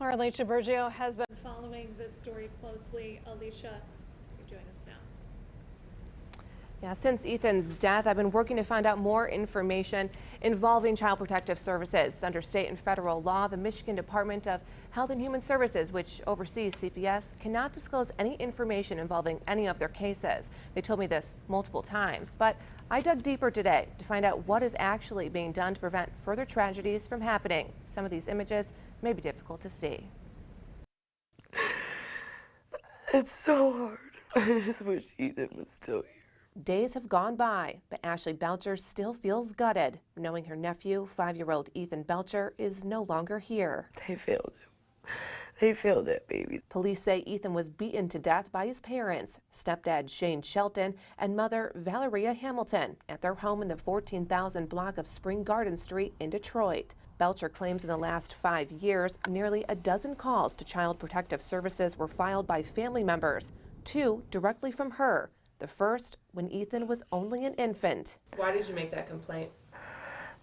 Our Alicia Bergio has been following this story closely. Alicia, you join us now. Yeah, since Ethan's death, I've been working to find out more information involving Child Protective Services. Under state and federal law, the Michigan Department of Health and Human Services, which oversees CPS, cannot disclose any information involving any of their cases. They told me this multiple times, but I dug deeper today to find out what is actually being done to prevent further tragedies from happening. Some of these images may be difficult to see. It's so hard. I just wish Ethan was still here. Days have gone by, but Ashley Belcher still feels gutted, knowing her nephew, 5-year-old Ethan Belcher, is no longer here. They failed him. They failed that baby. Police say Ethan was beaten to death by his parents, stepdad Shane Shelton and mother Valeria Hamilton, at their home in the 14,000 block of Spring Garden Street in Detroit. Belcher claims in the last 5 years, nearly a dozen calls to Child Protective Services were filed by family members, 2 directly from her. The first when Ethan was only an infant. Why did you make that complaint?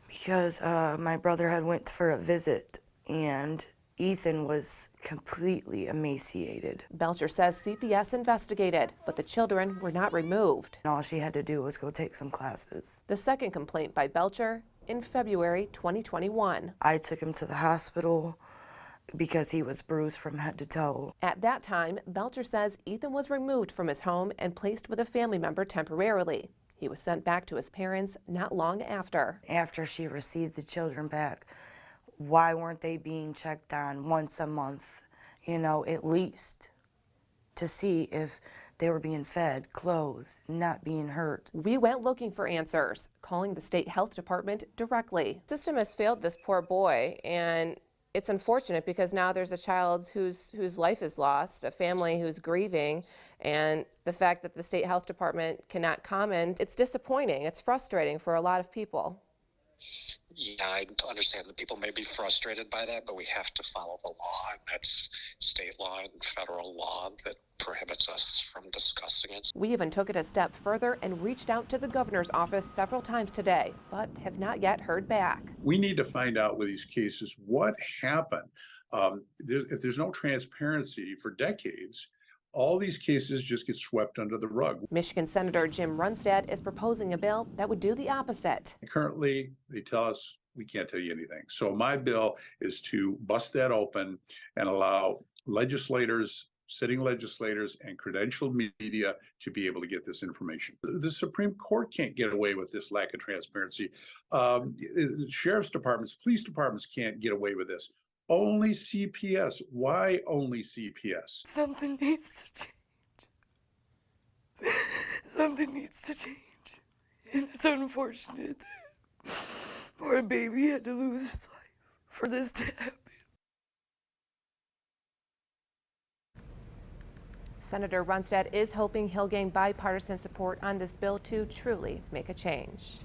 Because my brother had went for a visit and Ethan was completely emaciated. Belcher says CPS investigated, but the children were not removed. And all she had to do was go take some classes. The second complaint by Belcher in February 2021. I took him to the hospital because he was bruised from head to toe. At that time, Belcher says Ethan was removed from his home and placed with a family member temporarily. He was sent back to his parents not long after. After she received the children back, why weren't they being checked on once a month, at least, to see if they were being fed, clothed, not being hurt? We went looking for answers, calling the state health department directly. The system has failed this poor boy, and it's unfortunate because now there's a child whose life is lost, a family who's grieving, and the fact that the state health department cannot comment, it's disappointing. It's frustrating for a lot of people. Yeah, I understand that people may be frustrated by that, but we have to follow the law, and that's state law and federal law that prohibits us from discussing it. We even took it a step further and reached out to the governor's office several times today, but have not yet heard back. We need to find out with these cases what happened. If there's no transparency for decades, all these cases just get swept under the rug. Michigan Senator Jim Runstad is proposing a bill that would do the opposite. Currently, they tell us we can't tell you anything. So my bill is to bust that open and allow legislators, sitting legislators, and credentialed media to be able to get this information. The Supreme Court can't get away with this lack of transparency. Sheriff's departments, police departments can't get away with this. Only CPS. Why only CPS? Something needs to change. Something needs to change. And it's unfortunate that poor baby had to lose his life for this to happen. Senator Runstad is hoping he'll gain bipartisan support on this bill to truly make a change.